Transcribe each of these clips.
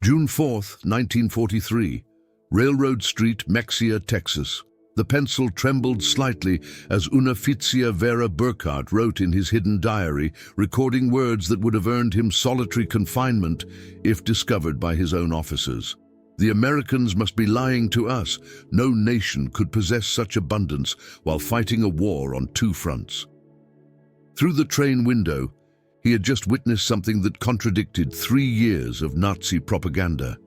June 4, 1943, Railroad Street, Mexia, Texas. The pencil trembled slightly as Unteroffizier Vera Burkhardt wrote in his hidden diary, recording words that would have earned him solitary confinement if discovered by his own officers. The Americans must be lying to us. No nation could possess such abundance while fighting a war on two fronts. Through the train window, he had just witnessed something that contradicted 3 years of Nazi propaganda.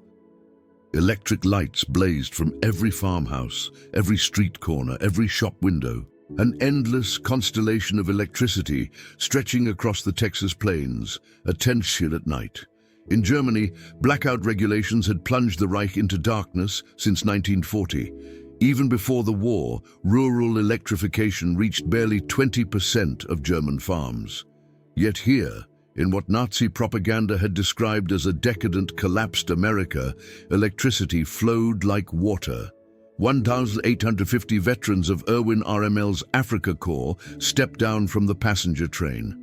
Electric lights blazed from every farmhouse, every street corner, every shop window. An endless constellation of electricity stretching across the Texas plains, a tense chill at night. In Germany, blackout regulations had plunged the Reich into darkness since 1940. Even before the war, rural electrification reached barely 20% of German farms. Yet here, in what Nazi propaganda had described as a decadent, collapsed America, electricity flowed like water. 1,850 veterans of Irwin RML's Africa Corps stepped down from the passenger train.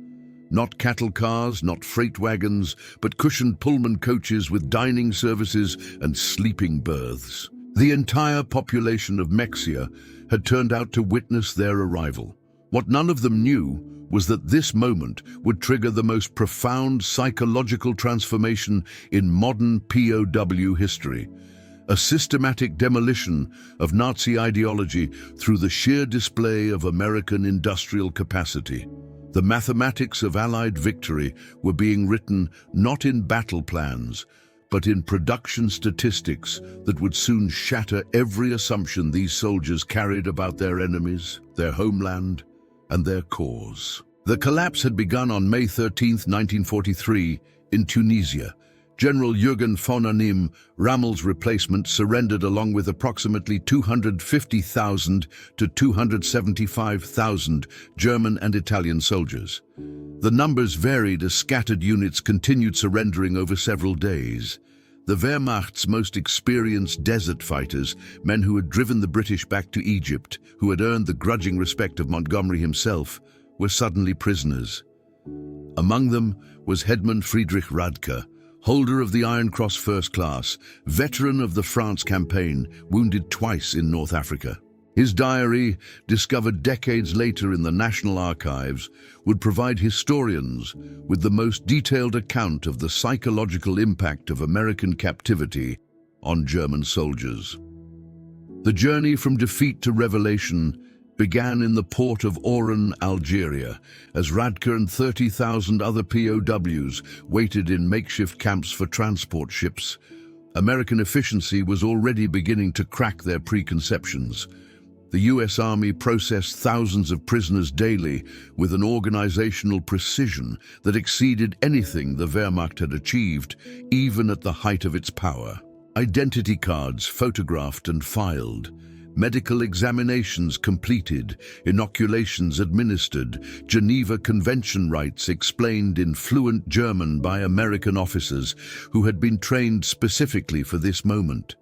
Not cattle cars, not freight wagons, but cushioned Pullman coaches with dining services and sleeping berths. The entire population of Mexia had turned out to witness their arrival. What none of them knew was that this moment would trigger the most profound psychological transformation in modern POW history. A systematic demolition of Nazi ideology through the sheer display of American industrial capacity. The mathematics of Allied victory were being written not in battle plans, but in production statistics that would soon shatter every assumption these soldiers carried about their enemies, their homeland, and their cause. The collapse had begun on May 13, 1943, in Tunisia. General Jürgen von Arnim, Rommel's replacement, surrendered along with approximately 250,000 to 275,000 German and Italian soldiers. The numbers varied as scattered units continued surrendering over several days. The Wehrmacht's most experienced desert fighters, men who had driven the British back to Egypt, who had earned the grudging respect of Montgomery himself, were suddenly prisoners. Among them was Hetman Friedrich Radke, holder of the Iron Cross First Class, veteran of the France campaign, wounded twice in North Africa. His diary, discovered decades later in the National Archives, would provide historians with the most detailed account of the psychological impact of American captivity on German soldiers. The journey from defeat to revelation began in the port of Oran, Algeria, as Radke and 30,000 other POWs waited in makeshift camps for transport ships. American efficiency was already beginning to crack their preconceptions. The U.S. Army processed thousands of prisoners daily with an organizational precision that exceeded anything the Wehrmacht had achieved, even at the height of its power. Identity cards photographed and filed, medical examinations completed, inoculations administered, Geneva Convention rights explained in fluent German by American officers who had been trained specifically for this moment.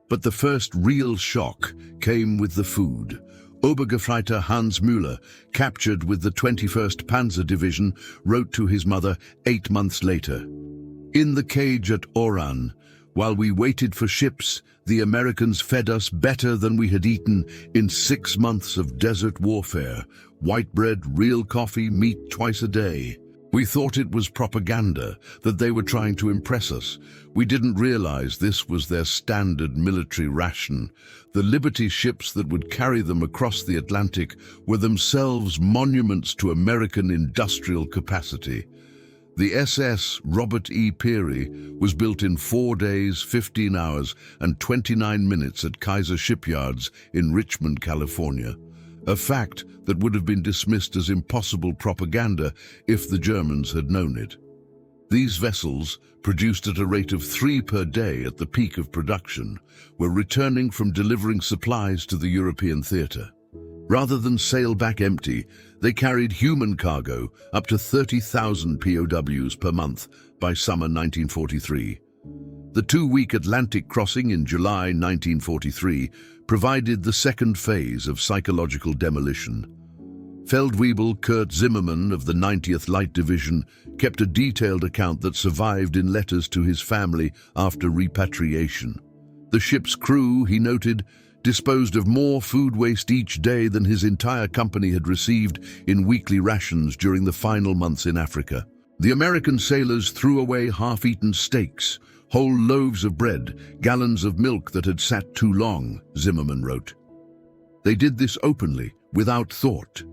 But the first real shock came with the food. Obergefreiter Hans Müller, captured with the 21st Panzer Division, wrote to his mother 8 months later, "In the cage at Oran, while we waited for ships, the Americans fed us better than we had eaten in 6 months of desert warfare. White bread, real coffee, meat twice a day. We thought it was propaganda, that they were trying to impress us. We didn't realize this was their standard military ration. The Liberty ships that would carry them across the Atlantic were themselves monuments to American industrial capacity." The SS Robert E. Peary was built in 4 days, 15 hours, and 29 minutes at Kaiser Shipyards in Richmond, California. A fact that would have been dismissed as impossible propaganda if the Germans had known it. These vessels, produced at a rate of 3 per day at the peak of production, were returning from delivering supplies to the European theater. Rather than sail back empty, they carried human cargo, up to 30,000 POWs per month by summer 1943. The 2-week Atlantic crossing in July 1943 provided the second phase of psychological demolition. Feldwebel Kurt Zimmermann of the 90th Light Division kept a detailed account that survived in letters to his family after repatriation. The ship's crew, he noted, disposed of more food waste each day than his entire company had received in weekly rations during the final months in Africa. The American sailors threw away half-eaten steaks, whole loaves of bread, gallons of milk that had sat too long, Zimmermann wrote. They did this openly, without thought,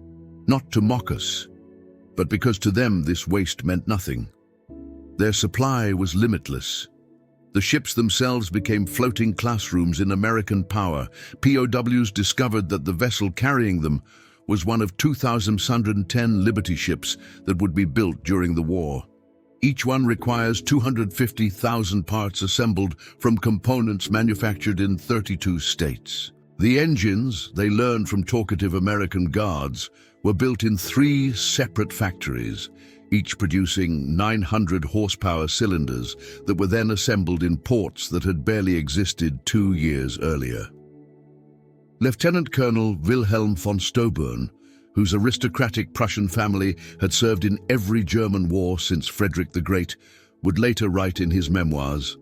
not to mock us, but because to them this waste meant nothing. Their supply was limitless. The ships themselves became floating classrooms in American power. POWs discovered that the vessel carrying them was one of 2,610 Liberty ships that would be built during the war. Each one requires 250,000 parts assembled from components manufactured in 32 states. The engines, they learned from talkative American guards, were built in 3 separate factories, each producing 900 horsepower cylinders that were then assembled in ports that had barely existed 2 years earlier. Lieutenant Colonel Wilhelm von Stauburn, whose aristocratic Prussian family had served in every German war since Frederick the Great, would later write in his memoirs,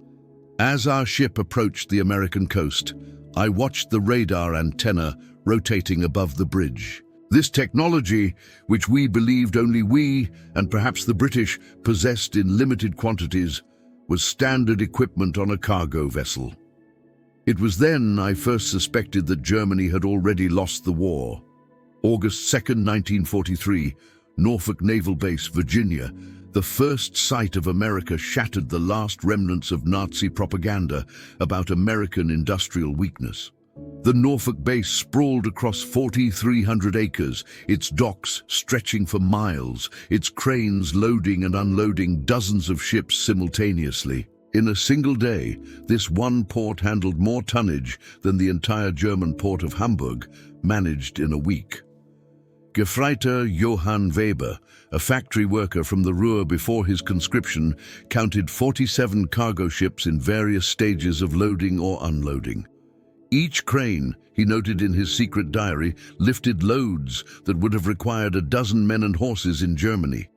"As our ship approached the American coast, I watched the radar antenna rotating above the bridge. This technology, which we believed only we, and perhaps the British, possessed in limited quantities, was standard equipment on a cargo vessel. It was then I first suspected that Germany had already lost the war." August 2, 1943, Norfolk Naval Base, Virginia, the first sight of America shattered the last remnants of Nazi propaganda about American industrial weakness. The Norfolk base sprawled across 4,300 acres, its docks stretching for miles, its cranes loading and unloading dozens of ships simultaneously. In a single day, this one port handled more tonnage than the entire German port of Hamburg managed in a week. Gefreiter Johann Weber, a factory worker from the Ruhr before his conscription, counted 47 cargo ships in various stages of loading or unloading. Each crane, he noted in his secret diary, lifted loads that would have required a dozen men and horses in Germany.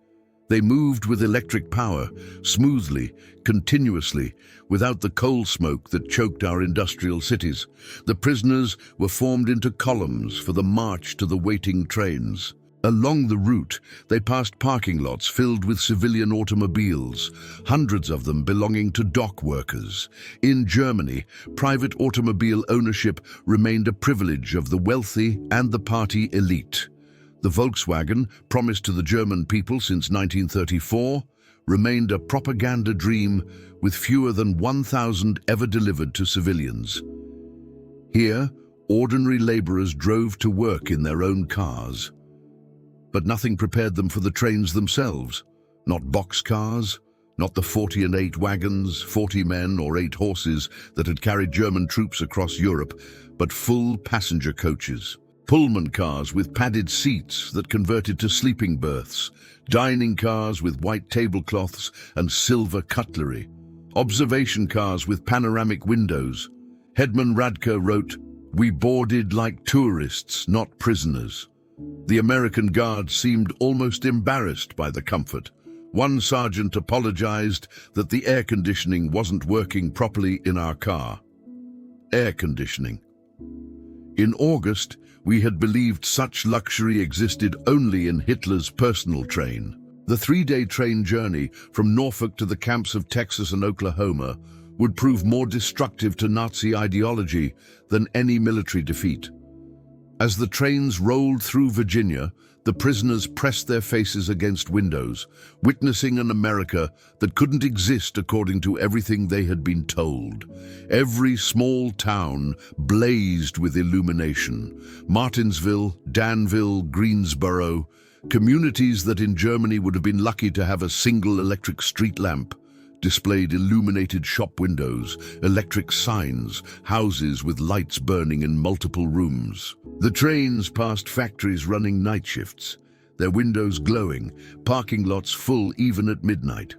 They moved with electric power, smoothly, continuously, without the coal smoke that choked our industrial cities. The prisoners were formed into columns for the march to the waiting trains. Along the route, they passed parking lots filled with civilian automobiles, hundreds of them belonging to dock workers. In Germany, private automobile ownership remained a privilege of the wealthy and the party elite. The Volkswagen, promised to the German people since 1934, remained a propaganda dream with fewer than 1,000 ever delivered to civilians. Here, ordinary laborers drove to work in their own cars. But nothing prepared them for the trains themselves. Not boxcars, not the 40 and 8 wagons, 40 men or 8 horses that had carried German troops across Europe, but full passenger coaches. Pullman cars with padded seats that converted to sleeping berths, dining cars with white tablecloths and silver cutlery, observation cars with panoramic windows. Hedman Radke wrote, "We boarded like tourists, not prisoners." The American guards seemed almost embarrassed by the comfort. One sergeant apologized that the air conditioning wasn't working properly in our car. Air conditioning. In August, we had believed such luxury existed only in Hitler's personal train. The 3-day train journey from Norfolk to the camps of Texas and Oklahoma would prove more destructive to Nazi ideology than any military defeat. As the trains rolled through Virginia, the prisoners pressed their faces against windows, witnessing an America that couldn't exist according to everything they had been told. Every small town blazed with illumination. Martinsville, Danville, Greensboro, communities that in Germany would have been lucky to have a single electric street lamp, displayed illuminated shop windows, electric signs, houses with lights burning in multiple rooms. The trains passed factories running night shifts, their windows glowing, parking lots full even at midnight.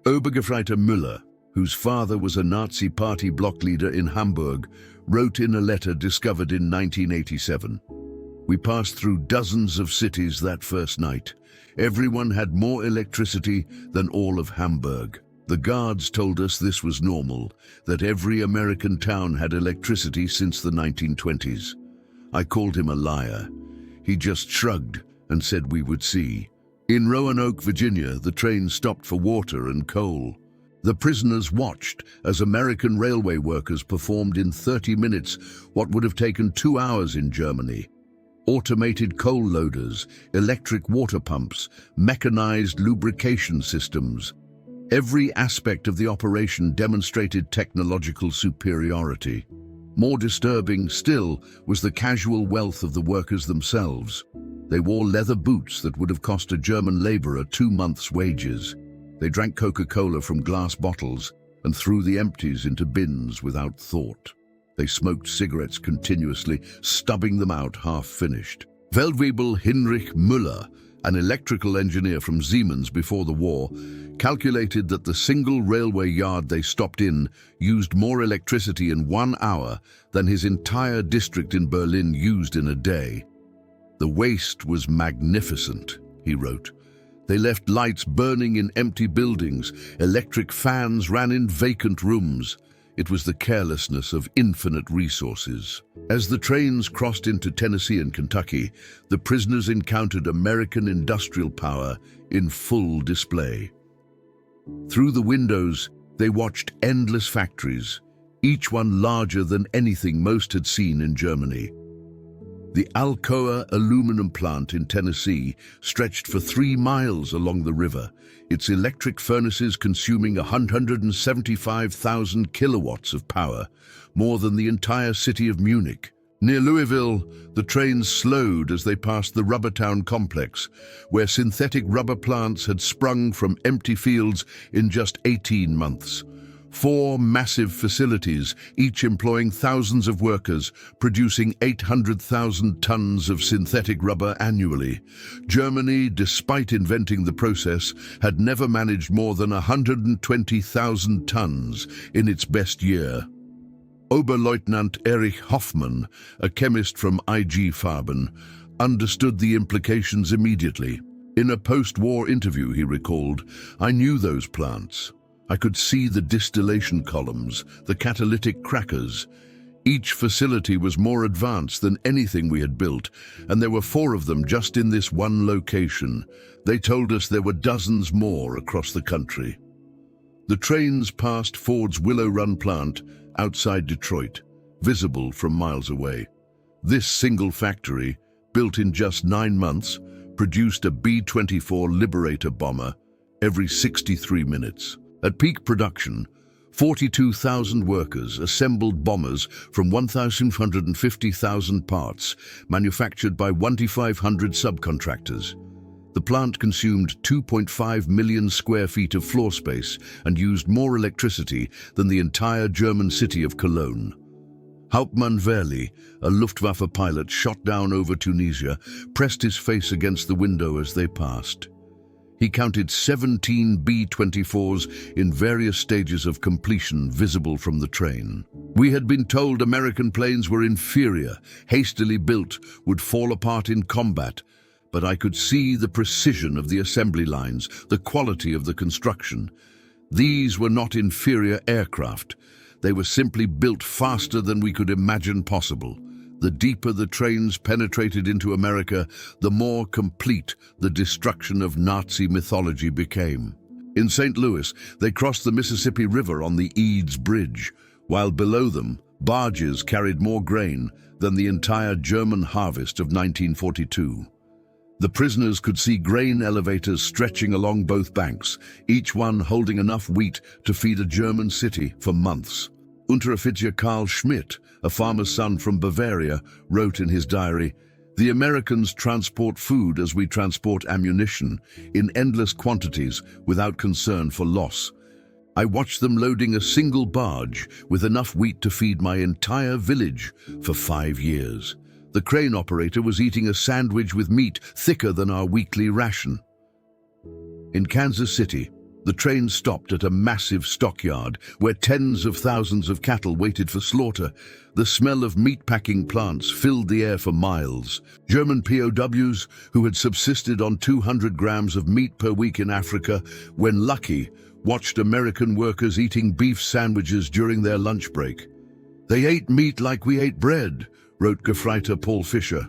Obergefreiter Müller, whose father was a Nazi party block leader in Hamburg, wrote in a letter discovered in 1987, We passed through dozens of cities that first night. Everyone had more electricity than all of Hamburg. The guards told us this was normal, that every American town had electricity since the 1920s. I called him a liar. He just shrugged and said we would see. In Roanoke, Virginia, the train stopped for water and coal. The prisoners watched as American railway workers performed in 30 minutes what would have taken 2 hours in Germany. Automated coal loaders, electric water pumps, mechanized lubrication systems. Every aspect of the operation demonstrated technological superiority. More disturbing still was the casual wealth of the workers themselves. They wore leather boots that would have cost a German laborer 2 months' wages. They drank Coca-Cola from glass bottles and threw the empties into bins without thought. They smoked cigarettes continuously, stubbing them out half-finished. Feldwebel Hinrich Müller, an electrical engineer from Siemens before the war, calculated that the single railway yard they stopped in used more electricity in 1 hour than his entire district in Berlin used in a day. The waste was magnificent, he wrote. They left lights burning in empty buildings, electric fans ran in vacant rooms. It was the carelessness of infinite resources. As the trains crossed into Tennessee and Kentucky, the prisoners encountered American industrial power in full display. Through the windows, they watched endless factories, each one larger than anything most had seen in Germany. The Alcoa aluminum plant in Tennessee stretched for 3 miles along the river, its electric furnaces consuming 175,000 kilowatts of power, more than the entire city of Munich. Near Louisville, the trains slowed as they passed the Rubbertown complex, where synthetic rubber plants had sprung from empty fields in just 18 months. 4 massive facilities, each employing thousands of workers, producing 800,000 tons of synthetic rubber annually. Germany, despite inventing the process, had never managed more than 120,000 tons in its best year. Oberleutnant Erich Hoffmann, a chemist from IG Farben, understood the implications immediately. In a post-war interview, he recalled, "I knew those plants. I could see the distillation columns, the catalytic crackers. Each facility was more advanced than anything we had built, and there were 4 of them just in this one location. They told us there were dozens more across the country." The trains passed Ford's Willow Run plant outside Detroit, visible from miles away. This single factory, built in just 9 months, produced a B-24 Liberator bomber every 63 minutes. At peak production, 42,000 workers assembled bombers from 150,000 parts, manufactured by 2,500 subcontractors. The plant consumed 2.5 million square feet of floor space and used more electricity than the entire German city of Cologne. Hauptmann Verli, a Luftwaffe pilot shot down over Tunisia, pressed his face against the window as they passed. He counted 17 B-24s in various stages of completion visible from the train. We had been told American planes were inferior, hastily built, would fall apart in combat, but I could see the precision of the assembly lines, the quality of the construction. These were not inferior aircraft. They were simply built faster than we could imagine possible. The deeper the trains penetrated into America, the more complete the destruction of Nazi mythology became. In St. Louis, they crossed the Mississippi River on the Eads Bridge, while below them, barges carried more grain than the entire German harvest of 1942. The prisoners could see grain elevators stretching along both banks, each one holding enough wheat to feed a German city for months. Unteroffizier Karl Schmidt, a farmer's son from Bavaria, wrote in his diary, "The Americans transport food as we transport ammunition, in endless quantities, without concern for loss. I watched them loading a single barge with enough wheat to feed my entire village for 5 years. The crane operator was eating a sandwich with meat thicker than our weekly ration." In Kansas City, The train stopped at a massive stockyard where tens of thousands of cattle waited for slaughter. The smell of meat-packing plants filled the air for miles. German POWs, who had subsisted on 200 grams of meat per week in Africa, when lucky, watched American workers eating beef sandwiches during their lunch break. "They ate meat like we ate bread," wrote Gefreiter Paul Fischer.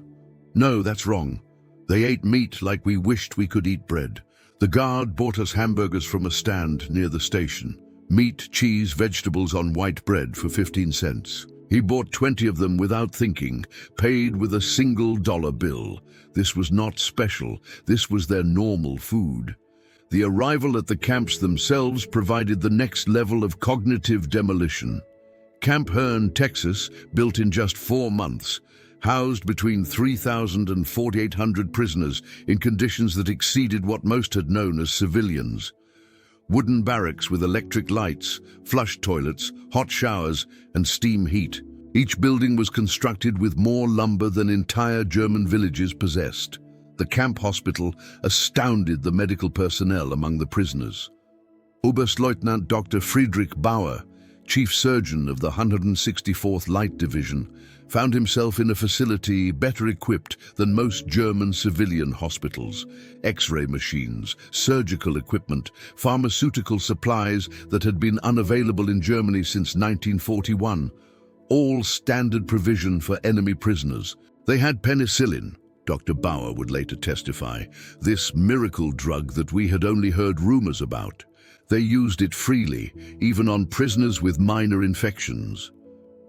"No, that's wrong. They ate meat like we wished we could eat bread. The guard bought us hamburgers from a stand near the station. Meat, cheese, vegetables on white bread for 15 cents. He bought 20 of them without thinking, paid with a single dollar bill. This was not special. This was their normal food." The arrival at the camps themselves provided the next level of cognitive demolition. Camp Hearn, Texas, built in just 4 months, housed between 3,000 and 4,800 prisoners in conditions that exceeded what most had known as civilians. Wooden barracks with electric lights, flush toilets, hot showers, and steam heat. Each building was constructed with more lumber than entire German villages possessed. The camp hospital astounded the medical personnel among the prisoners. Oberstleutnant Dr. Friedrich Bauer, chief surgeon of the 164th Light Division, found himself in a facility better equipped than most German civilian hospitals. X-ray machines, surgical equipment, pharmaceutical supplies that had been unavailable in Germany since 1941. All standard provision for enemy prisoners. They had penicillin, Dr. Bauer would later testify, this miracle drug that we had only heard rumors about. They used it freely, even on prisoners with minor infections.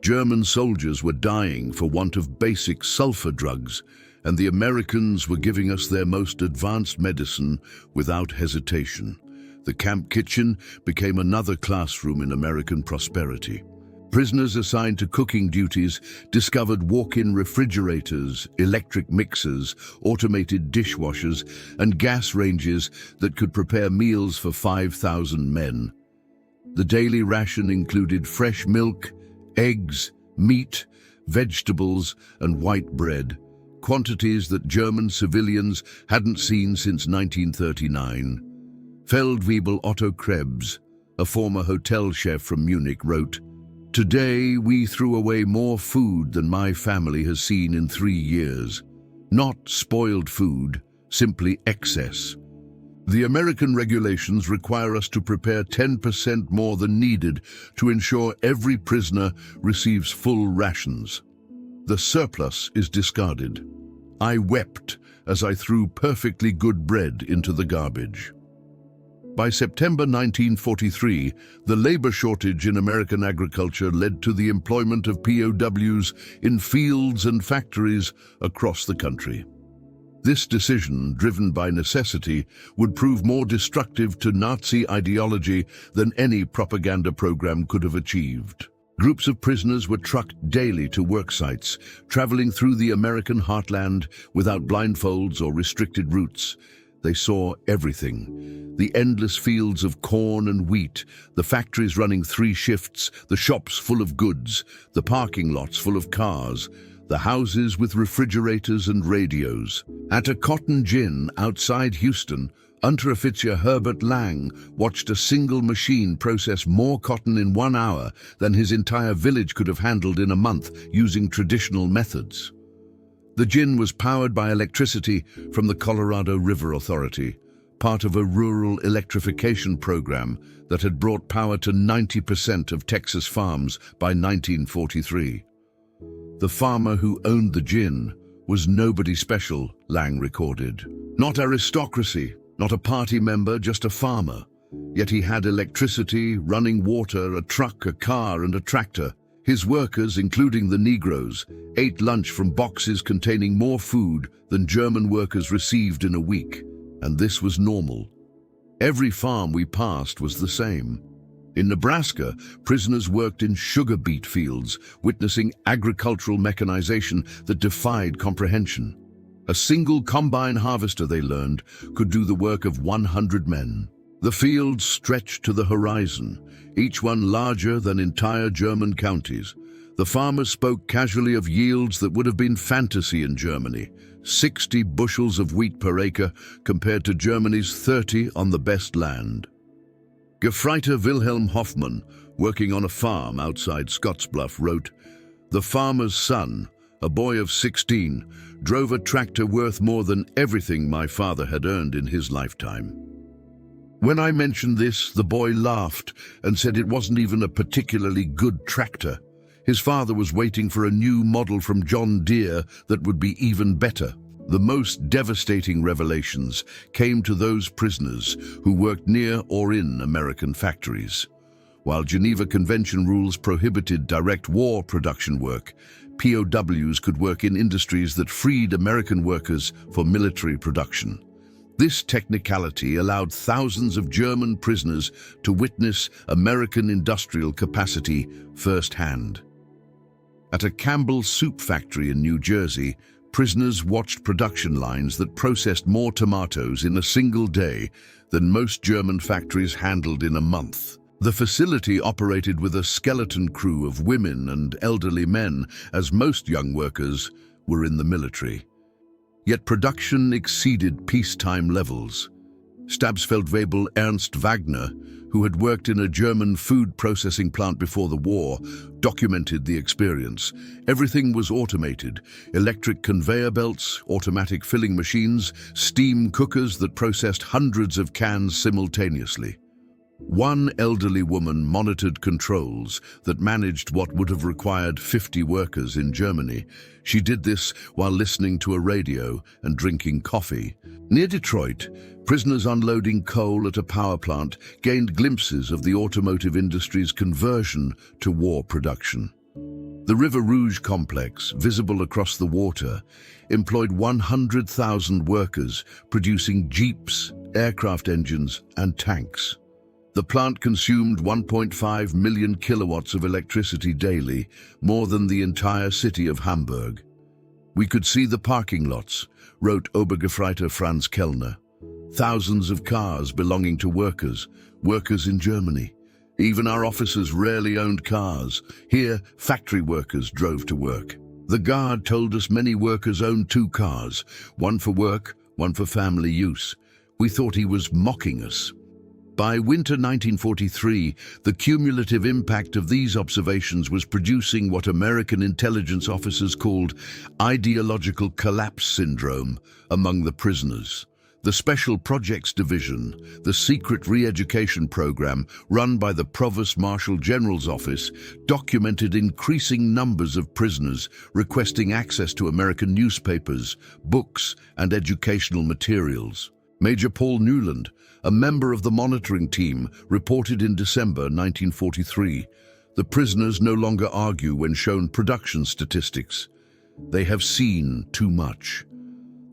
German soldiers were dying for want of basic sulfur drugs, and the Americans were giving us their most advanced medicine without hesitation. The camp kitchen became another classroom in American prosperity. Prisoners assigned to cooking duties discovered walk-in refrigerators, electric mixers, automated dishwashers, and gas ranges that could prepare meals for 5,000 men. The daily ration included fresh milk, eggs, meat, vegetables, and white bread, quantities that German civilians hadn't seen since 1939. Feldwebel Otto Krebs, a former hotel chef from Munich, wrote, "Today we threw away more food than my family has seen in 3 years. Not spoiled food, simply excess. The American regulations require us to prepare 10% more than needed to ensure every prisoner receives full rations. The surplus is discarded. I wept as I threw perfectly good bread into the garbage." By September 1943, the labor shortage in American agriculture led to the employment of POWs in fields and factories across the country. This decision, driven by necessity, would prove more destructive to Nazi ideology than any propaganda program could have achieved. Groups of prisoners were trucked daily to work sites, traveling through the American heartland without blindfolds or restricted routes. They saw everything. The endless fields of corn and wheat, the factories running 3 shifts, the shops full of goods, the parking lots full of cars, the houses with refrigerators and radios. At a cotton gin outside Houston, Unteroffizier Herbert Lang watched a single machine process more cotton in 1 hour than his entire village could have handled in a month using traditional methods. The gin was powered by electricity from the Colorado River Authority, part of a rural electrification program that had brought power to 90% of Texas farms by 1943. The farmer who owned the gin was nobody special, Lang recorded. Not aristocracy, not a party member, just a farmer. Yet he had electricity, running water, a truck, a car, and a tractor. His workers, including the Negroes, ate lunch from boxes containing more food than German workers received in a week, and this was normal. Every farm we passed was the same. In Nebraska, prisoners worked in sugar beet fields, witnessing agricultural mechanization that defied comprehension. A single combine harvester, they learned, could do the work of 100 men. The fields stretched to the horizon, each one larger than entire German counties. The farmers spoke casually of yields that would have been fantasy in Germany, 60 bushels of wheat per acre compared to Germany's 30 on the best land. Gefreiter Wilhelm Hoffmann, working on a farm outside Scottsbluff, wrote, "The farmer's son, a boy of 16, drove a tractor worth more than everything my father had earned in his lifetime." When I mentioned this, the boy laughed and said it wasn't even a particularly good tractor. His father was waiting for a new model from John Deere that would be even better. The most devastating revelations came to those prisoners who worked near or in American factories. While Geneva Convention rules prohibited direct war production work, POWs could work in industries that freed American workers for military production. This technicality allowed thousands of German prisoners to witness American industrial capacity firsthand. At a Campbell soup factory in New Jersey, prisoners watched production lines that processed more tomatoes in a single day than most German factories handled in a month. The facility operated with a skeleton crew of women and elderly men, as most young workers were in the military. Yet production exceeded peacetime levels. Stabsfeldwebel Ernst Wagner, who had worked in a German food processing plant before the war, documented the experience. Everything was automated: electric conveyor belts, automatic filling machines, steam cookers that processed hundreds of cans simultaneously. One elderly woman monitored controls that managed what would have required 50 workers in Germany. She did this while listening to a radio and drinking coffee. Near Detroit, prisoners unloading coal at a power plant gained glimpses of the automotive industry's conversion to war production. The River Rouge complex, visible across the water, employed 100,000 workers producing jeeps, aircraft engines, and tanks. The plant consumed 1.5 million kilowatts of electricity daily, more than the entire city of Hamburg. "We could see the parking lots," wrote Obergefreiter Franz Kellner. "Thousands of cars belonging to workers in Germany. Even our officers rarely owned cars. Here, factory workers drove to work. The guard told us many workers owned 2 cars, one for work, one for family use. We thought he was mocking us." By winter 1943, the cumulative impact of these observations was producing what American intelligence officers called ideological collapse syndrome among the prisoners. The Special Projects Division, the secret re-education program run by the Provost Marshal General's Office, documented increasing numbers of prisoners requesting access to American newspapers, books, and educational materials. Major Paul Newland, a member of the monitoring team, reported in December 1943, "The prisoners no longer argue when shown production statistics. They have seen too much.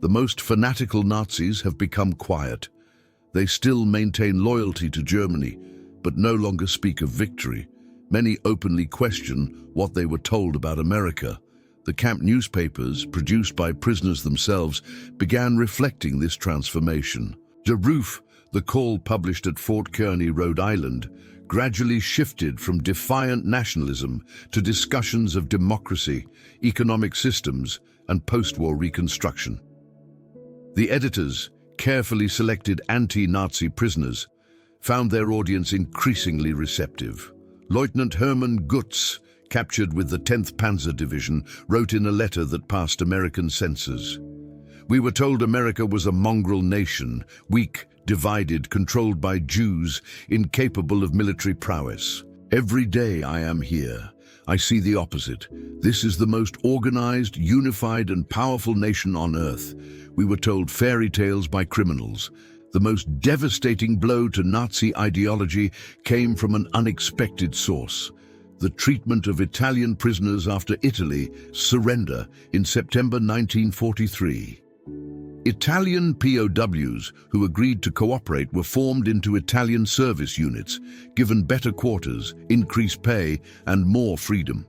The most fanatical Nazis have become quiet. They still maintain loyalty to Germany, but no longer speak of victory. Many openly question what they were told about America." The camp newspapers, produced by prisoners themselves, began reflecting this transformation. Der Ruf, the call published at Fort Kearny, Rhode Island, gradually shifted from defiant nationalism to discussions of democracy, economic systems, and post-war reconstruction. The editors, carefully selected anti-Nazi prisoners, found their audience increasingly receptive. Lieutenant Hermann Gutz, captured with the 10th Panzer Division, wrote in a letter that passed American censors, "We were told America was a mongrel nation, weak, divided, controlled by Jews, incapable of military prowess. Every day I am here, I see the opposite. This is the most organized, unified, and powerful nation on earth. We were told fairy tales by criminals. The most devastating blow to Nazi ideology came from an unexpected source: the treatment of Italian prisoners after Italy surrender in September 1943. Italian POWs who agreed to cooperate were formed into Italian service units, given better quarters, increased pay, and more freedom.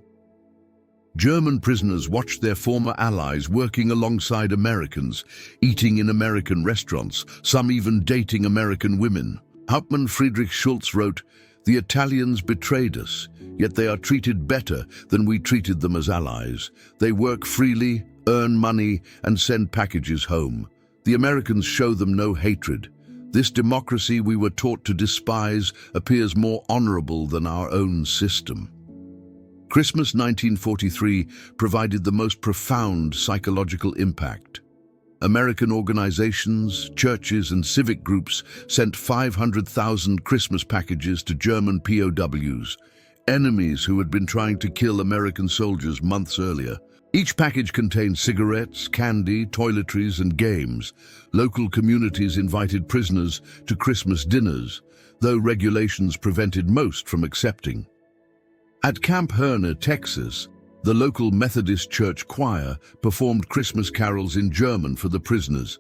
German prisoners watched their former allies working alongside Americans, eating in American restaurants, some even dating American women. Hauptmann Friedrich Schulz wrote, "The Italians betrayed us, yet they are treated better than we treated them as allies. They work freely, earn money, and send packages home. The Americans show them no hatred. This democracy we were taught to despise appears more honorable than our own system. Christmas 1943 provided the most profound psychological impact. American organizations, churches, and civic groups sent 500,000 Christmas packages to German POWs, enemies who had been trying to kill American soldiers months earlier. Each package contained cigarettes, candy, toiletries, and games. Local communities invited prisoners to Christmas dinners, though regulations prevented most from accepting. At Camp Herne, Texas, the local Methodist church choir performed Christmas carols in German for the prisoners.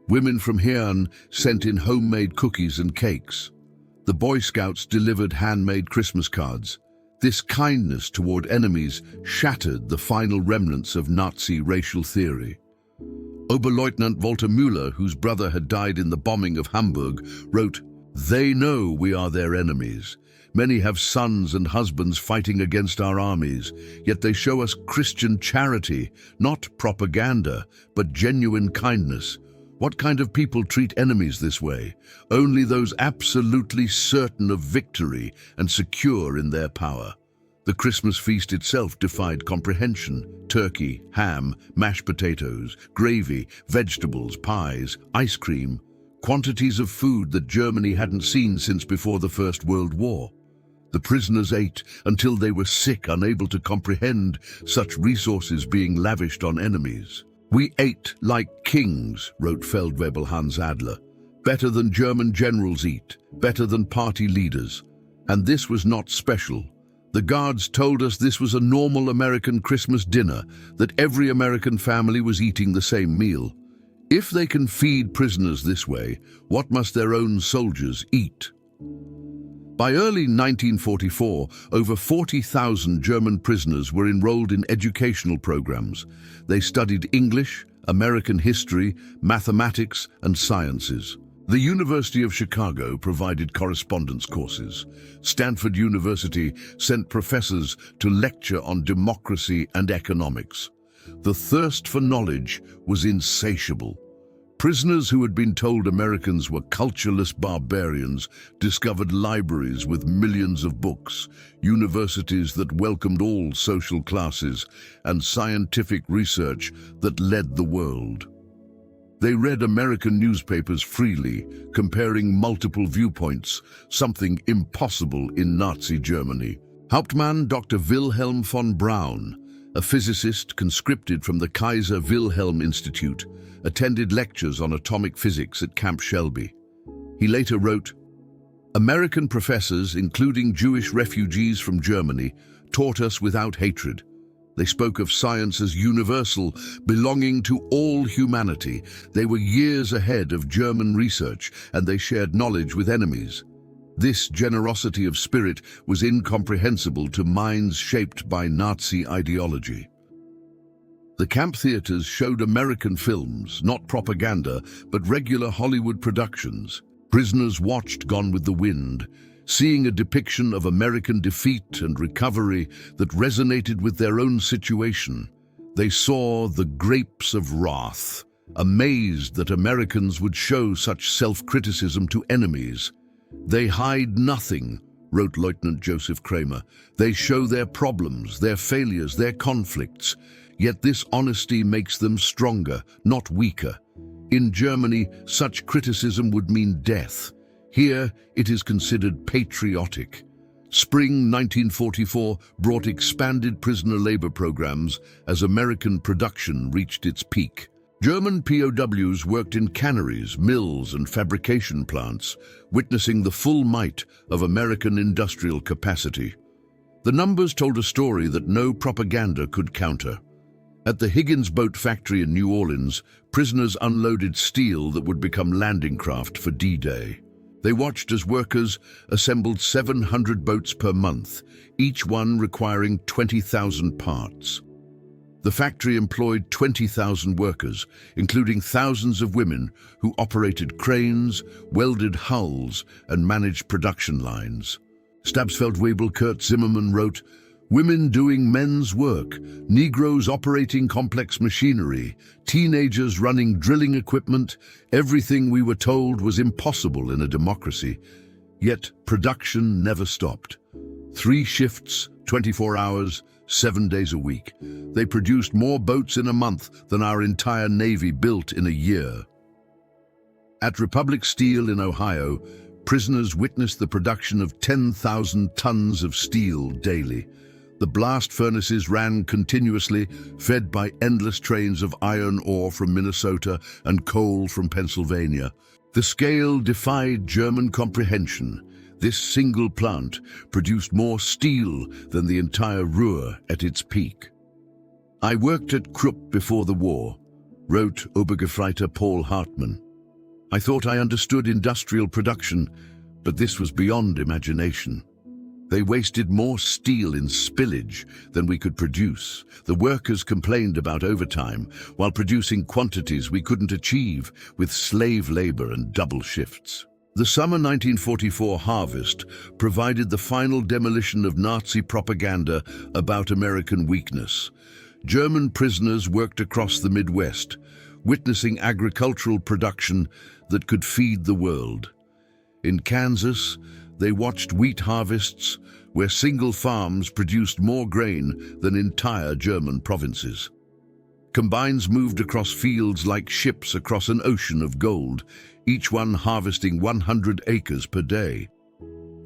Women from Herne sent in homemade cookies and cakes. The Boy Scouts delivered handmade Christmas cards. This kindness toward enemies shattered the final remnants of Nazi racial theory. Oberleutnant Walter Müller, whose brother had died in the bombing of Hamburg, wrote, "They know we are their enemies. Many have sons and husbands fighting against our armies, yet they show us Christian charity, not propaganda, but genuine kindness. What kind of people treat enemies this way? Only those absolutely certain of victory and secure in their power." The Christmas feast itself defied comprehension. Turkey, ham, mashed potatoes, gravy, vegetables, pies, ice cream, quantities of food that Germany hadn't seen since before the First World War. The prisoners ate until they were sick, unable to comprehend such resources being lavished on enemies. "We ate like kings," wrote Feldwebel Hans Adler. "Better than German generals eat, better than party leaders. And this was not special. The guards told us this was a normal American Christmas dinner, that every American family was eating the same meal. If they can feed prisoners this way, what must their own soldiers eat?" By early 1944, over 40,000 German prisoners were enrolled in educational programs. They studied English, American history, mathematics, and sciences. The University of Chicago provided correspondence courses. Stanford University sent professors to lecture on democracy and economics. The thirst for knowledge was insatiable. Prisoners who had been told Americans were cultureless barbarians discovered libraries with millions of books, universities that welcomed all social classes, and scientific research that led the world. They read American newspapers freely, comparing multiple viewpoints, something impossible in Nazi Germany. Hauptmann Dr. Wilhelm von Braun, a physicist conscripted from the Kaiser Wilhelm Institute, attended lectures on atomic physics at Camp Shelby. He later wrote, "American professors, including Jewish refugees from Germany, taught us without hatred. They spoke of science as universal, belonging to all humanity. They were years ahead of German research, and they shared knowledge with enemies. This generosity of spirit was incomprehensible to minds shaped by Nazi ideology." The camp theaters showed American films, not propaganda, but regular Hollywood productions. Prisoners watched Gone with the Wind, seeing a depiction of American defeat and recovery that resonated with their own situation. They saw the grapes of wrath, amazed that Americans would show such self-criticism to enemies. "They hide nothing," wrote Lieutenant Joseph Kramer. "They show their problems, their failures, their conflicts. Yet this honesty makes them stronger, not weaker. In Germany, such criticism would mean death. Here, it is considered patriotic." Spring 1944 brought expanded prisoner labor programs as American production reached its peak. German POWs worked in canneries, mills, and fabrication plants, witnessing the full might of American industrial capacity. The numbers told a story that no propaganda could counter. At the Higgins Boat Factory in New Orleans, prisoners unloaded steel that would become landing craft for D-Day. They watched as workers assembled 700 boats per month, each one requiring 20,000 parts. The factory employed 20,000 workers, including thousands of women who operated cranes, welded hulls, and managed production lines. Stabsfeldwebel Kurt Zimmermann wrote, Women doing men's work, Negroes operating complex machinery, teenagers running drilling equipment, everything we were told was impossible in a democracy. Yet production never stopped. 3 shifts, 24 hours, 7 days a week. They produced more boats in a month than our entire Navy built in a year. At Republic Steel in Ohio, prisoners witnessed the production of 10,000 tons of steel daily. The blast furnaces ran continuously, fed by endless trains of iron ore from Minnesota and coal from Pennsylvania. The scale defied German comprehension. This single plant produced more steel than the entire Ruhr at its peak. "I worked at Krupp before the war," wrote Obergefreiter Paul Hartmann. "I thought I understood industrial production, but this was beyond imagination. They wasted more steel in spillage than we could produce. The workers complained about overtime while producing quantities we couldn't achieve with slave labor and double shifts." The summer 1944 harvest provided the final demolition of Nazi propaganda about American weakness. German prisoners worked across the Midwest, witnessing agricultural production that could feed the world. In Kansas, they watched wheat harvests where single farms produced more grain than entire German provinces. Combines moved across fields like ships across an ocean of gold, each one harvesting 100 acres per day.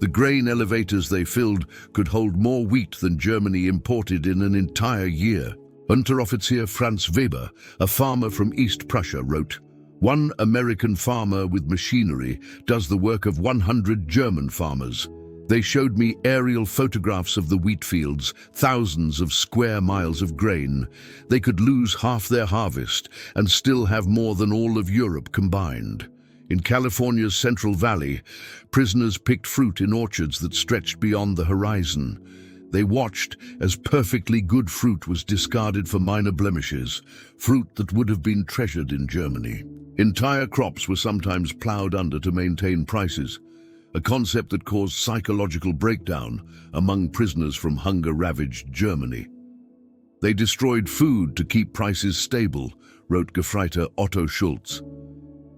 The grain elevators they filled could hold more wheat than Germany imported in an entire year. Unteroffizier Franz Weber, a farmer from East Prussia, wrote, "One American farmer with machinery does the work of 100 German farmers. They showed me aerial photographs of the wheat fields, thousands of square miles of grain. They could lose half their harvest and still have more than all of Europe combined." In California's Central Valley, prisoners picked fruit in orchards that stretched beyond the horizon. They watched as perfectly good fruit was discarded for minor blemishes, fruit that would have been treasured in Germany. Entire crops were sometimes plowed under to maintain prices, a concept that caused psychological breakdown among prisoners from hunger-ravaged Germany. "They destroyed food to keep prices stable," wrote Gefreiter Otto Schulz.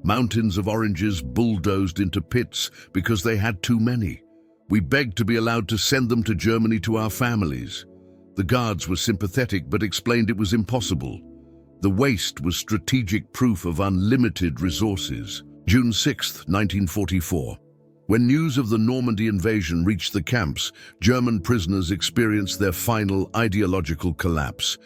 "Mountains of oranges bulldozed into pits because they had too many. We begged to be allowed to send them to Germany to our families. The guards were sympathetic but explained it was impossible. The waste was strategic proof of unlimited resources." June 6, 1944. When news of the Normandy invasion reached the camps, German prisoners experienced their final ideological collapse.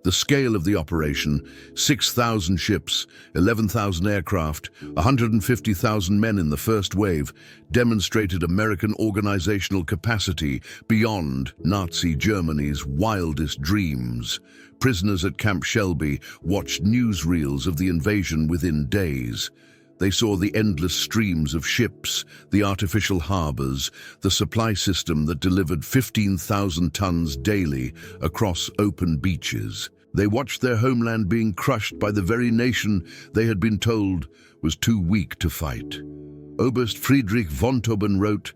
The scale of the operation, 6,000 ships, 11,000 aircraft, 150,000 men in the first wave, demonstrated American organizational capacity beyond Nazi Germany's wildest dreams. Prisoners at Camp Shelby watched newsreels of the invasion within days. They saw the endless streams of ships, the artificial harbors, the supply system that delivered 15,000 tons daily across open beaches. They watched their homeland being crushed by the very nation they had been told was too weak to fight. Oberst Friedrich von Tauben wrote,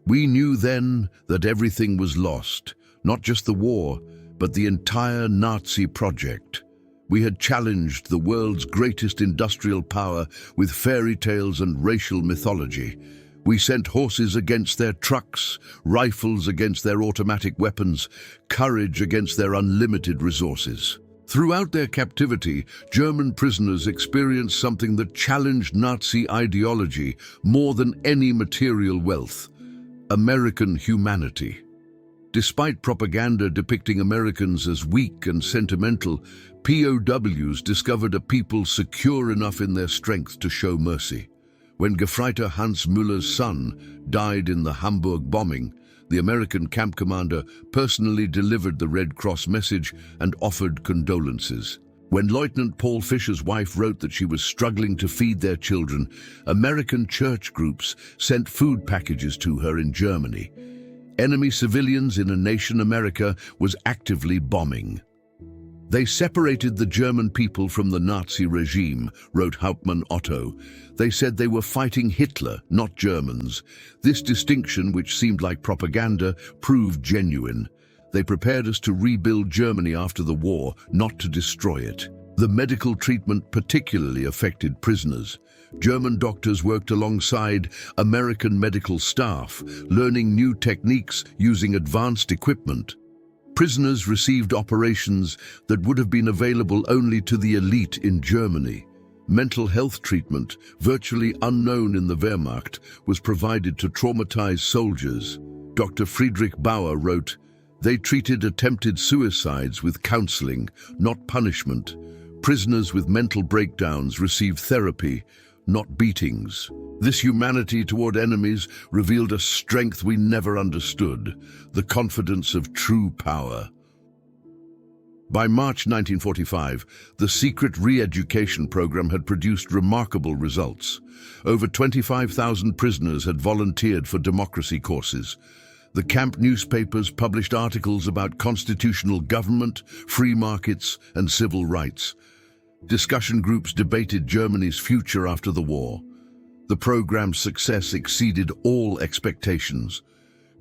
"We knew then that everything was lost, not just the war, but the entire Nazi project. We had challenged the world's greatest industrial power with fairy tales and racial mythology. We sent horses against their trucks, rifles against their automatic weapons, courage against their unlimited resources." Throughout their captivity, German prisoners experienced something that challenged Nazi ideology more than any material wealth: American humanity. Despite propaganda depicting Americans as weak and sentimental, POWs discovered a people secure enough in their strength to show mercy. When Gefreiter Hans Müller's son died in the Hamburg bombing, the American camp commander personally delivered the Red Cross message and offered condolences. When Lieutenant Paul Fischer's wife wrote that she was struggling to feed their children, American church groups sent food packages to her in Germany. Enemy civilians in a nation America was actively bombing. "They separated the German people from the Nazi regime," wrote Hauptmann Otto. "They said they were fighting Hitler, not Germans. This distinction, which seemed like propaganda, proved genuine. They prepared us to rebuild Germany after the war, not to destroy it. The medical treatment particularly affected prisoners. German doctors worked alongside American medical staff, learning new techniques using advanced equipment. Prisoners received operations that would have been available only to the elite in Germany. Mental health treatment, virtually unknown in the Wehrmacht, was provided to traumatized soldiers. Dr. Friedrich Bauer wrote, "They treated attempted suicides with counseling, not punishment. Prisoners with mental breakdowns received therapy, not beatings." This humanity toward enemies revealed a strength we never understood, the confidence of true power. By March 1945, the secret re-education program had produced remarkable results. Over 25,000 prisoners had volunteered for democracy courses. The camp newspapers published articles about constitutional government, free markets, and civil rights. Discussion groups debated Germany's future after the war. The program's success exceeded all expectations.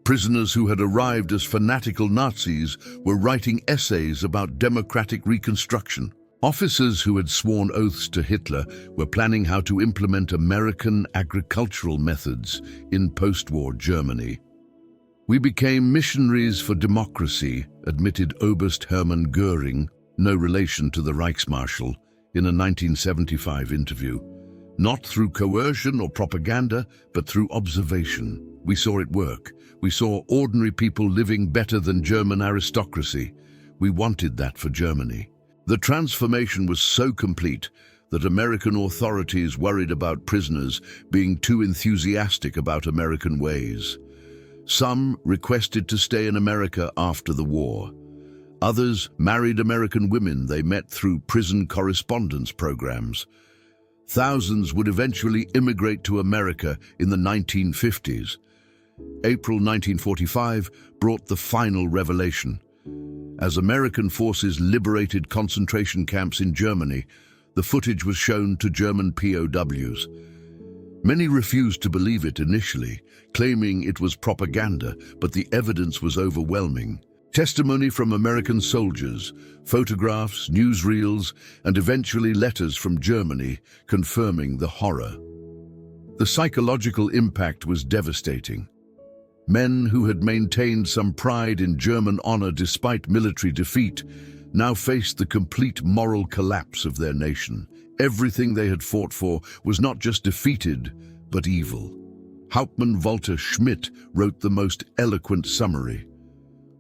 Prisoners who had arrived as fanatical Nazis were writing essays about democratic reconstruction. Officers who had sworn oaths to Hitler were planning how to implement American agricultural methods in post-war Germany. "We became missionaries for democracy," admitted Oberst Hermann Göring, no relation to the Reichsmarshal, in a 1975 interview. "Not through coercion or propaganda, but through observation. We saw it work. We saw ordinary people living better than German aristocracy. We wanted that for Germany." The transformation was so complete that American authorities worried about prisoners being too enthusiastic about American ways. Some requested to stay in America after the war. Others married American women they met through prison correspondence programs. Thousands would eventually immigrate to America in the 1950s. April 1945 brought the final revelation. As American forces liberated concentration camps in Germany, the footage was shown to German POWs. Many refused to believe it initially, claiming it was propaganda, but the evidence was overwhelming. Testimony from American soldiers, photographs, newsreels, and eventually letters from Germany confirming the horror. The psychological impact was devastating. Men who had maintained some pride in German honor despite military defeat now faced the complete moral collapse of their nation. Everything they had fought for was not just defeated, but evil. Hauptmann Walter Schmidt wrote the most eloquent summary.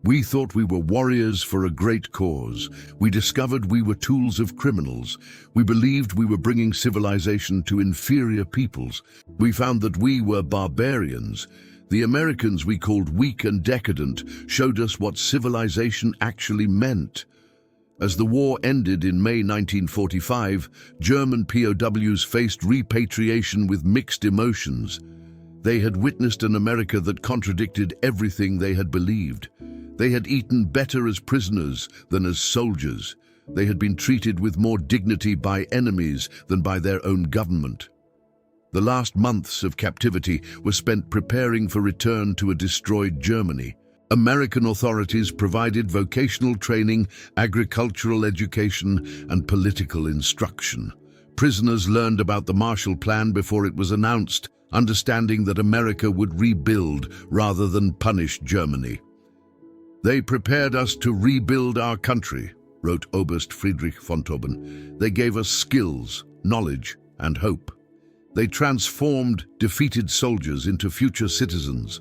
"We thought we were warriors for a great cause. We discovered we were tools of criminals. We believed we were bringing civilization to inferior peoples. We found that we were barbarians. The Americans we called weak and decadent showed us what civilization actually meant." As the war ended in May 1945, German POWs faced repatriation with mixed emotions. They had witnessed an America that contradicted everything they had believed. They had eaten better as prisoners than as soldiers. They had been treated with more dignity by enemies than by their own government. The last months of captivity were spent preparing for return to a destroyed Germany. American authorities provided vocational training, agricultural education, and political instruction. Prisoners learned about the Marshall Plan before it was announced, understanding that America would rebuild rather than punish Germany. "They prepared us to rebuild our country," wrote Oberst Friedrich von Tauben. "They gave us skills, knowledge, and hope. They transformed defeated soldiers into future citizens.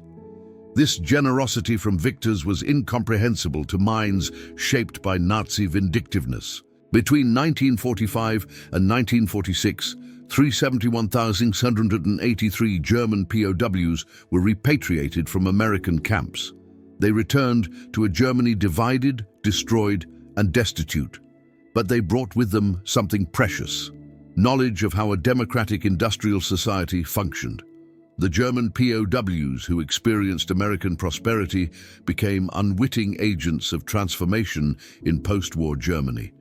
This generosity from victors was incomprehensible to minds shaped by Nazi vindictiveness." Between 1945 and 1946, 371,683 German POWs were repatriated from American camps. They returned to a Germany divided, destroyed, and destitute. But they brought with them something precious: knowledge of how a democratic industrial society functioned. The German POWs who experienced American prosperity became unwitting agents of transformation in post-war Germany.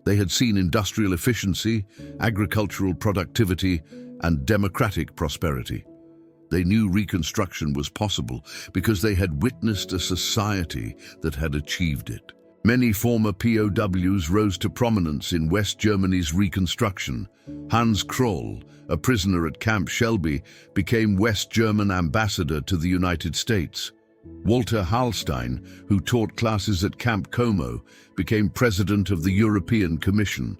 They had seen industrial efficiency, agricultural productivity, and democratic prosperity. They knew reconstruction was possible because they had witnessed a society that had achieved it. Many former POWs rose to prominence in West Germany's reconstruction. Hans Kroll, a prisoner at Camp Shelby, became West German ambassador to the United States. Walter Hallstein, who taught classes at Camp Como, became president of the European Commission.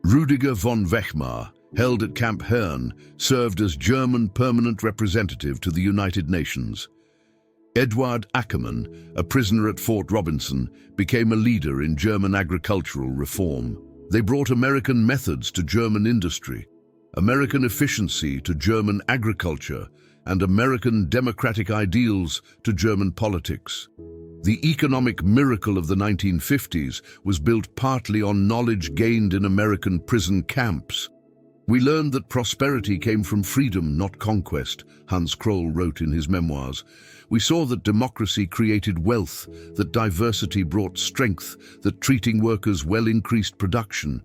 Rüdiger von Wechmar, held at Camp Herne, served as German permanent representative to the United Nations. Eduard Ackermann, a prisoner at Fort Robinson, became a leader in German agricultural reform. They brought American methods to German industry, American efficiency to German agriculture, and American democratic ideals to German politics. The economic miracle of the 1950s was built partly on knowledge gained in American prison camps. We learned that prosperity came from freedom, not conquest, Hans Kroll wrote in his memoirs. We saw that democracy created wealth, that diversity brought strength, that treating workers well increased production.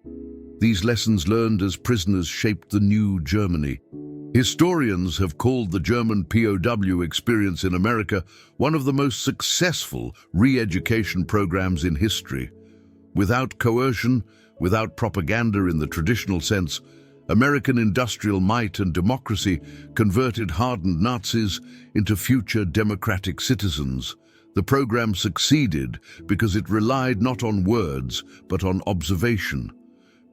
These lessons learned as prisoners shaped the new Germany. Historians have called the German POW experience in America one of the most successful re-education programs in history. Without coercion, without propaganda in the traditional sense, American industrial might and democracy converted hardened Nazis into future democratic citizens. The program succeeded because it relied not on words, but on observation.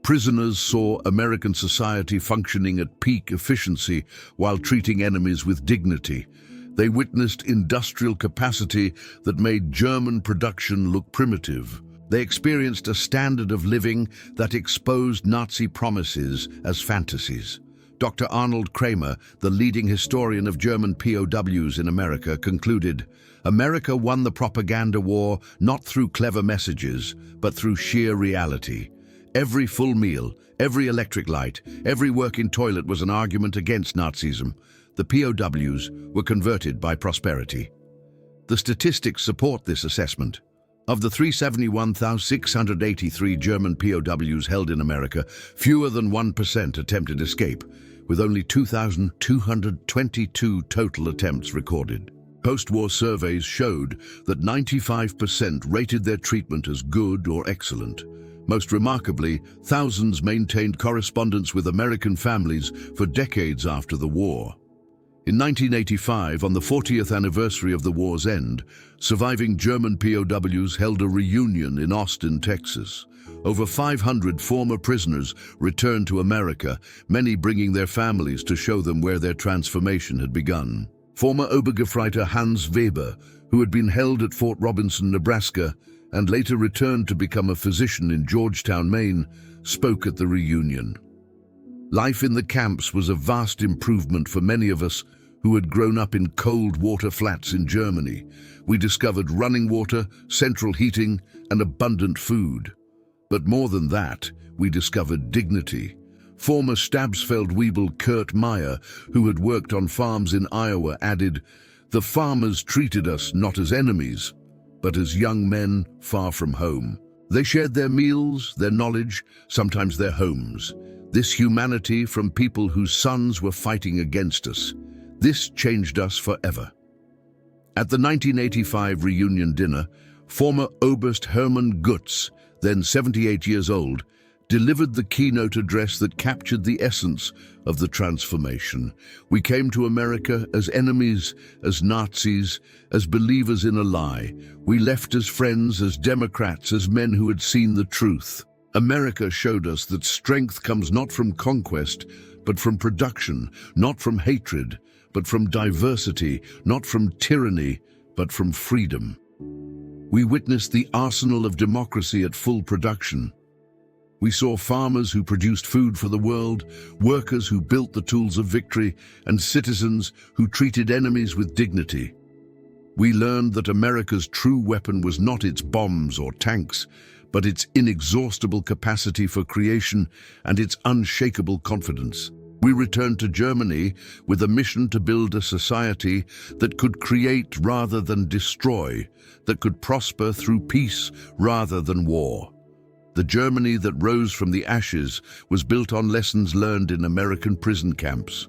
Prisoners saw American society functioning at peak efficiency while treating enemies with dignity. They witnessed industrial capacity that made German production look primitive. They experienced a standard of living that exposed Nazi promises as fantasies. Dr. Arnold Kramer, the leading historian of German POWs in America, concluded, "America won the propaganda war not through clever messages, but through sheer reality. Every full meal, every electric light, every working toilet was an argument against Nazism. The POWs were converted by prosperity." The statistics support this assessment. Of the 371,683 German POWs held in America, fewer than 1% attempted escape, with only 2,222 total attempts recorded. Post-war surveys showed that 95% rated their treatment as good or excellent. Most remarkably, thousands maintained correspondence with American families for decades after the war. In 1985, on the 40th anniversary of the war's end, surviving German POWs held a reunion in Austin, Texas. Over 500 former prisoners returned to America, many bringing their families to show them where their transformation had begun. Former Obergefreiter Hans Weber, who had been held at Fort Robinson, Nebraska, and later returned to become a physician in Georgetown, Maine, spoke at the reunion. Life in the camps was a vast improvement for many of us who had grown up in cold water flats in Germany. We discovered running water, central heating, and abundant food. But more than that, we discovered dignity. Former Stabsfeldwebel Kurt Meyer, who had worked on farms in Iowa, added, "The farmers treated us not as enemies, but as young men far from home. They shared their meals, their knowledge, sometimes their homes. This humanity from people whose sons were fighting against us. This changed us forever." At the 1985 reunion dinner, former Oberst Hermann Gutz, then 78 years old, delivered the keynote address that captured the essence of the transformation. "We came to America as enemies, as Nazis, as believers in a lie. We left as friends, as Democrats, as men who had seen the truth. America showed us that strength comes not from conquest, but from production, not from hatred, but from diversity, not from tyranny, but from freedom." We witnessed the arsenal of democracy at full production. We saw farmers who produced food for the world, workers who built the tools of victory, and citizens who treated enemies with dignity. We learned that America's true weapon was not its bombs or tanks, but its inexhaustible capacity for creation and its unshakable confidence. We returned to Germany with a mission to build a society that could create rather than destroy, that could prosper through peace rather than war. The Germany that rose from the ashes was built on lessons learned in American prison camps.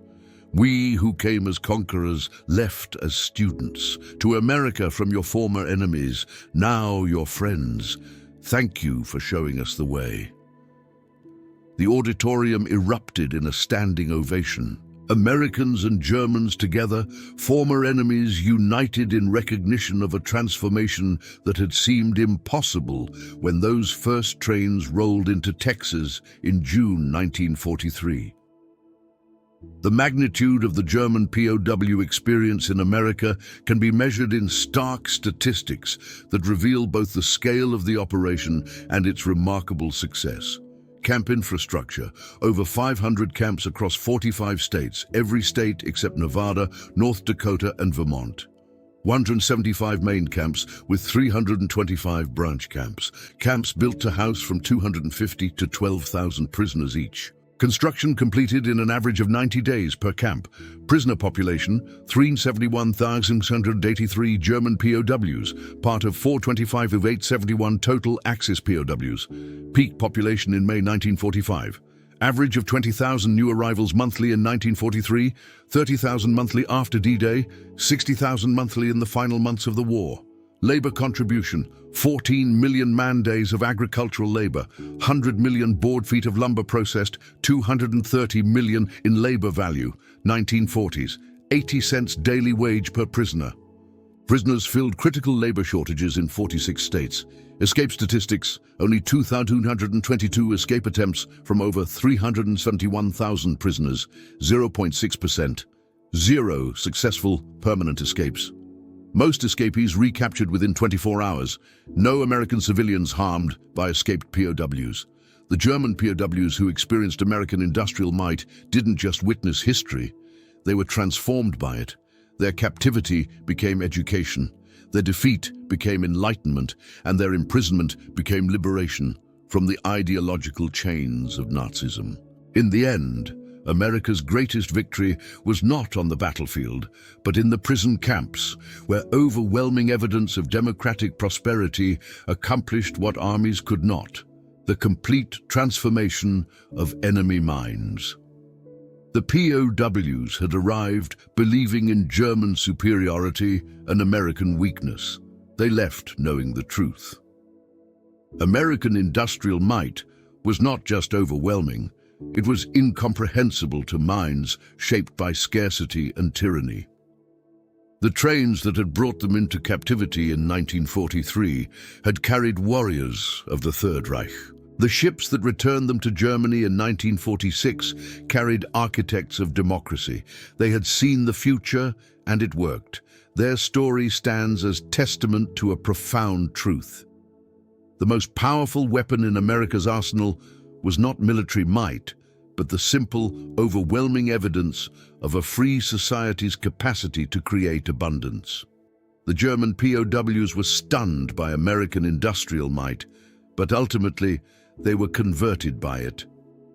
We who came as conquerors left as students. To America from your former enemies, now your friends. Thank you for showing us the way." The auditorium erupted in a standing ovation. Americans and Germans together, former enemies united in recognition of a transformation that had seemed impossible when those first trains rolled into Texas in June 1943. The magnitude of the German POW experience in America can be measured in stark statistics that reveal both the scale of the operation and its remarkable success. Camp infrastructure: over 500 camps across 45 states, every state except Nevada, North Dakota, and Vermont. 175 main camps with 325 branch camps. Camps built to house from 250 to 12,000 prisoners each. Construction completed in an average of 90 days per camp. Prisoner population: 371,683 German POWs, part of 425 of 871 total Axis POWs. Peak population in May 1945. Average of 20,000 new arrivals monthly in 1943, 30,000 monthly after D-Day, 60,000 monthly in the final months of the war. Labor contribution: 14 million man-days of agricultural labor, 100 million board feet of lumber processed, 230 million in labor value. 1940s, 80 cents daily wage per prisoner. Prisoners filled critical labor shortages in 46 states. Escape statistics: only 2,222 escape attempts from over 371,000 prisoners, 0.6%. 0 successful permanent escapes. Most escapees recaptured within 24 hours. No American civilians harmed by escaped POWs. The German POWs who experienced American industrial might didn't just witness history, they were transformed by it. Their captivity became education, their defeat became enlightenment, and their imprisonment became liberation from the ideological chains of Nazism. In the end, America's greatest victory was not on the battlefield, but in the prison camps, where overwhelming evidence of democratic prosperity accomplished what armies could not: the complete transformation of enemy minds. The POWs had arrived believing in German superiority and American weakness. They left knowing the truth. American industrial might was not just overwhelming, it was incomprehensible to minds shaped by scarcity and tyranny. The trains that had brought them into captivity in 1943 had carried warriors of the Third Reich. The ships that returned them to Germany in 1946 carried architects of democracy. They had seen the future, and it worked. Their story stands as testament to a profound truth. The most powerful weapon in America's arsenal was not military might, but the simple, overwhelming evidence of a free society's capacity to create abundance. The German POWs were stunned by American industrial might, but ultimately they were converted by it.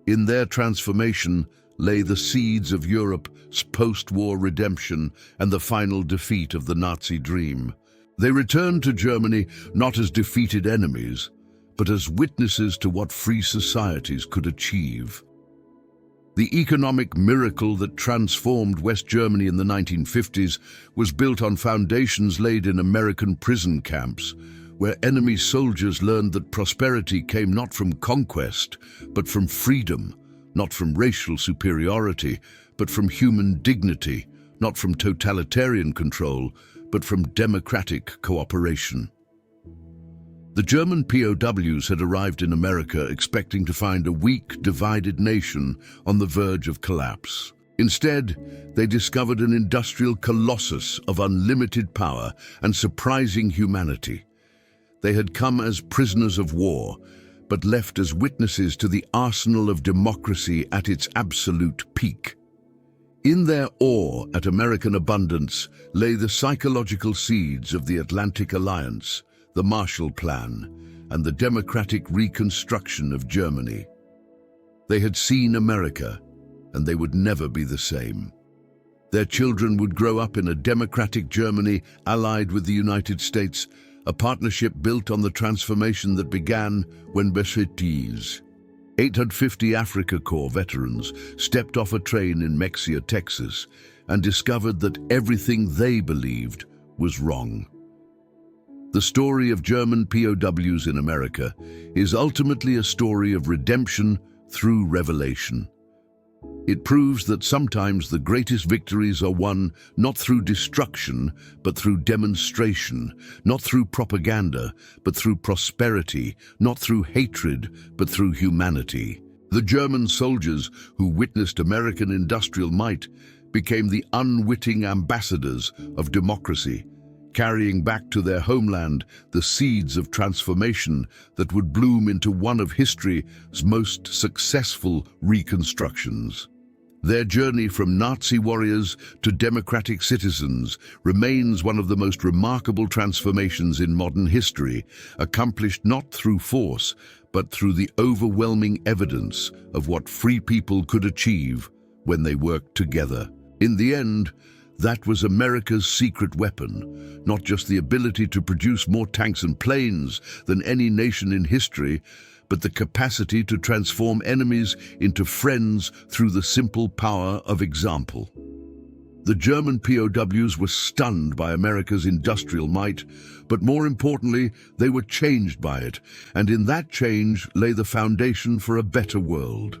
In their transformation lay the seeds of Europe's post-war redemption and the final defeat of the Nazi dream. They returned to Germany not as defeated enemies, but as witnesses to what free societies could achieve. The economic miracle that transformed West Germany in the 1950s was built on foundations laid in American prison camps, where enemy soldiers learned that prosperity came not from conquest, but from freedom, not from racial superiority, but from human dignity, not from totalitarian control, but from democratic cooperation. The German POWs had arrived in America expecting to find a weak, divided nation on the verge of collapse. Instead, they discovered an industrial colossus of unlimited power and surprising humanity. They had come as prisoners of war, but left as witnesses to the arsenal of democracy at its absolute peak. In their awe at American abundance lay the psychological seeds of the Atlantic Alliance, the Marshall Plan, and the democratic reconstruction of Germany. They had seen America, and they would never be the same. Their children would grow up in a democratic Germany allied with the United States, a partnership built on the transformation that began when WWII. 850 Africa Corps veterans stepped off a train in Mexia, Texas, and discovered that everything they believed was wrong. The story of German POWs in America is ultimately a story of redemption through revelation. It proves that sometimes the greatest victories are won not through destruction, but through demonstration, not through propaganda, but through prosperity, not through hatred, but through humanity. The German soldiers who witnessed American industrial might became the unwitting ambassadors of democracy, carrying back to their homeland the seeds of transformation that would bloom into one of history's most successful reconstructions. Their journey from Nazi warriors to democratic citizens remains one of the most remarkable transformations in modern history, accomplished not through force, but through the overwhelming evidence of what free people could achieve when they worked together. In the end, that was America's secret weapon, not just the ability to produce more tanks and planes than any nation in history, but the capacity to transform enemies into friends through the simple power of example. The German POWs were stunned by America's industrial might, but more importantly, they were changed by it, and in that change lay the foundation for a better world.